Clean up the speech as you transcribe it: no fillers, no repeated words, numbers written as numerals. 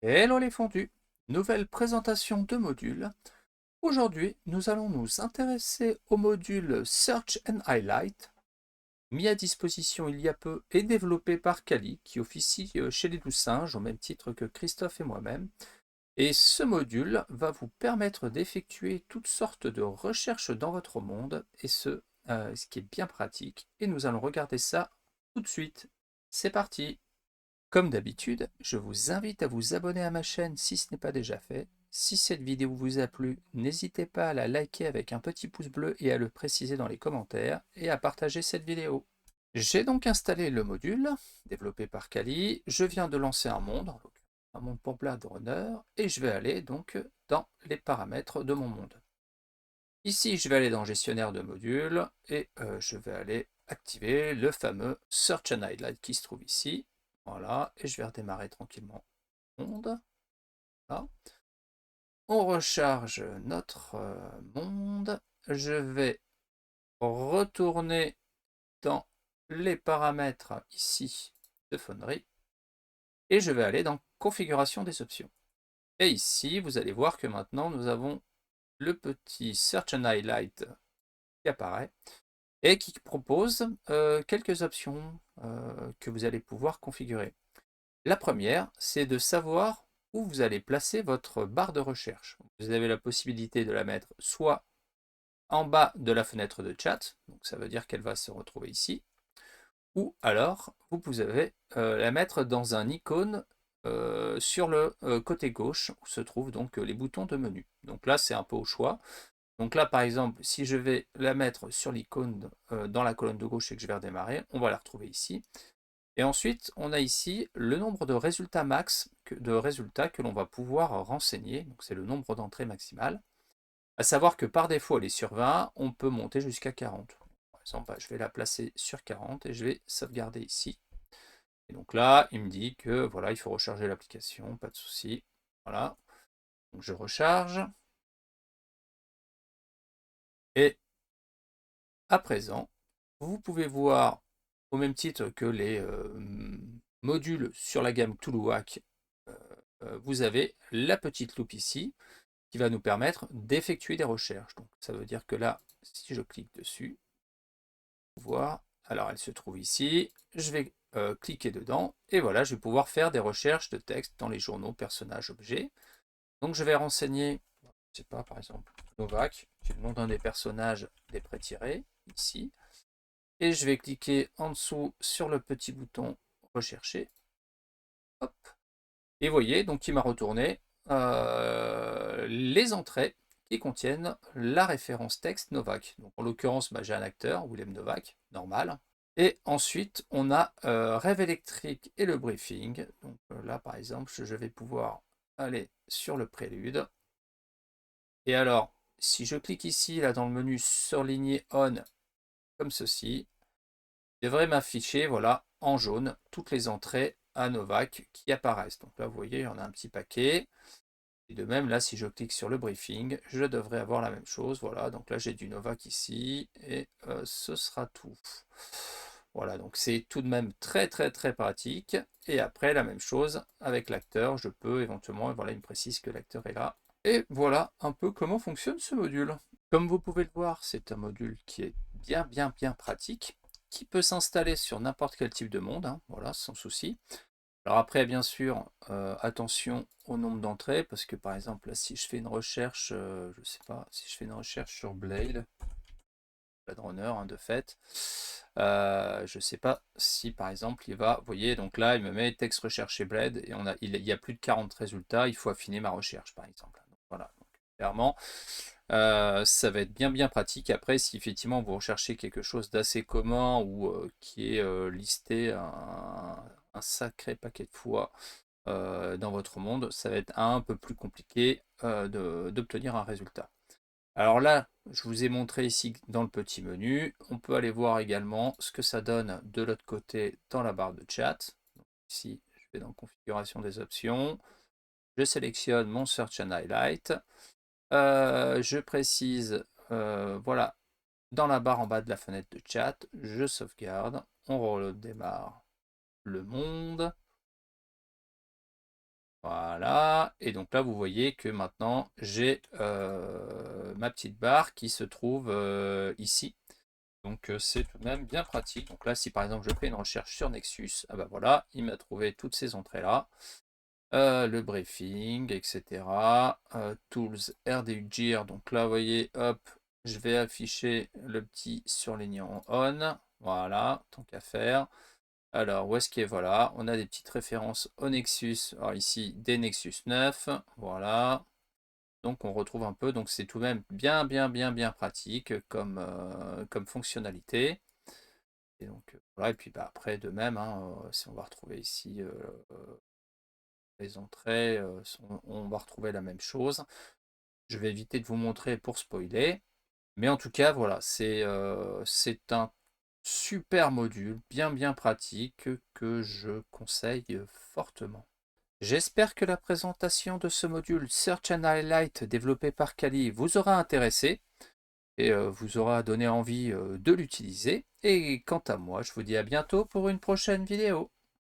Hello les fondus, nouvelle présentation de module. Aujourd'hui, nous allons nous intéresser au module Search and Highlight, mis à disposition il y a peu et développé par Kali, qui officie chez les Douze Singes, au même titre que Christophe et moi-même. Et ce module va vous permettre d'effectuer toutes sortes de recherches dans votre monde, et ce qui est bien pratique. Et nous allons regarder ça tout de suite. C'est parti! Comme d'habitude, je vous invite à vous abonner à ma chaîne si ce n'est pas déjà fait. Si cette vidéo vous a plu, n'hésitez pas à la liker avec un petit pouce bleu et à le préciser dans les commentaires et à partager cette vidéo. J'ai donc installé le module, développé par Kali. Je viens de lancer un monde pour Blade Runner, et je vais aller donc dans les paramètres de mon monde. Ici, je vais aller dans Gestionnaire de modules et je vais aller activer le fameux Search and Highlight qui se trouve ici. Voilà, et je vais redémarrer tranquillement le monde. Voilà. On recharge notre monde. Je vais retourner dans les paramètres ici de Foundry et je vais aller dans Configuration des options. Et ici, vous allez voir que maintenant nous avons le petit Search and Highlight qui apparaît et qui propose quelques options que vous allez pouvoir configurer. La première, c'est de savoir où vous allez placer votre barre de recherche. Vous avez la possibilité de la mettre soit en bas de la fenêtre de chat, donc ça veut dire qu'elle va se retrouver ici, ou alors vous pouvez la mettre dans un icône sur le côté gauche où se trouvent donc les boutons de menu. Donc là, c'est un peu au choix. Donc là, par exemple, si je vais la mettre sur l'icône dans la colonne de gauche et que je vais redémarrer, on va la retrouver ici. Et ensuite, on a ici le nombre de résultats max, de résultats que l'on va pouvoir renseigner. Donc c'est le nombre d'entrées maximales. À savoir que par défaut, elle est sur 20, on peut monter jusqu'à 40. Par exemple, je vais la placer sur 40 et je vais sauvegarder ici. Et donc là, il me dit que voilà, il faut recharger l'application, pas de souci. Voilà, donc je recharge. Et à présent, vous pouvez voir, au même titre que les modules sur la gamme Cthulhuac, vous avez la petite loupe ici qui va nous permettre d'effectuer des recherches. Donc ça veut dire que là, si je clique dessus, voir, alors elle se trouve ici, je vais cliquer dedans et voilà, je vais pouvoir faire des recherches de texte dans les journaux, personnages, objets. Donc je vais renseigner, je sais pas, par exemple, Novak, qui est le nom d'un des personnages des pré-tirés, ici. Et je vais cliquer en dessous sur le petit bouton rechercher. Hop. Et vous voyez, donc il m'a retourné les entrées qui contiennent la référence texte Novak. Donc en l'occurrence, j'ai un acteur, Willem Novak, normal. Et ensuite, on a Rêve électrique et le briefing. Donc là, par exemple, je vais pouvoir aller sur le prélude. Et alors, si je clique ici, là, dans le menu surligné on, comme ceci, il devrait m'afficher, voilà, en jaune, toutes les entrées à Novak qui apparaissent. Donc là, vous voyez, il y en a un petit paquet. Et de même, là, si je clique sur le briefing, je devrais avoir la même chose. Voilà, donc là, j'ai du Novak ici, et ce sera tout. Voilà, donc c'est tout de même très très très pratique. Et après, la même chose avec l'acteur, je peux éventuellement, voilà, il me précise que l'acteur est là. Et voilà un peu comment fonctionne ce module. Comme vous pouvez le voir, c'est un module qui est bien pratique, qui peut s'installer sur n'importe quel type de monde, hein, voilà, sans souci. Alors après, bien sûr, attention au nombre d'entrées, parce que par exemple, là, si je fais une recherche, je sais pas, si je fais une recherche sur Blade Runner, hein, de fait, je sais pas si par exemple il va, vous voyez, donc là, il me met texte recherché Blade, et il y a plus de 40 résultats, il faut affiner ma recherche, par exemple. Donc, voilà, donc, clairement, ça va être bien pratique. Après, si effectivement vous recherchez quelque chose d'assez commun ou qui est listé un sacré paquet de fois dans votre monde, ça va être un peu plus compliqué d'obtenir un résultat. Alors là, je vous ai montré ici dans le petit menu, on peut aller voir également ce que ça donne de l'autre côté dans la barre de chat. Donc ici, je vais dans configuration des options, je sélectionne mon Search and Highlight, je précise, voilà, dans la barre en bas de la fenêtre de chat, je sauvegarde, on redémarre le monde. Voilà, et donc là vous voyez que maintenant j'ai ma petite barre qui se trouve ici. Donc c'est tout de même bien pratique. Donc là si par exemple je fais une recherche sur Nexus, ah bah voilà, il m'a trouvé toutes ces entrées là. Le briefing, etc. Tools, RDUGIR, donc là vous voyez, hop, je vais afficher le petit surlignant on, voilà, tant qu'à faire. Alors, où est-ce qu'il est? Voilà, on a des petites références au Nexus. Alors ici, des Nexus 9. Voilà. Donc on retrouve un peu. Donc c'est tout de même bien pratique comme fonctionnalité. Et donc voilà. Et puis bah, après, de même, hein, si on va retrouver ici les entrées, on va retrouver la même chose. Je vais éviter de vous montrer pour spoiler. Mais en tout cas, voilà, c'est un super module, bien pratique, que je conseille fortement. J'espère que la présentation de ce module Search and Highlight développé par Kali vous aura intéressé et vous aura donné envie de l'utiliser. Et quant à moi, je vous dis à bientôt pour une prochaine vidéo.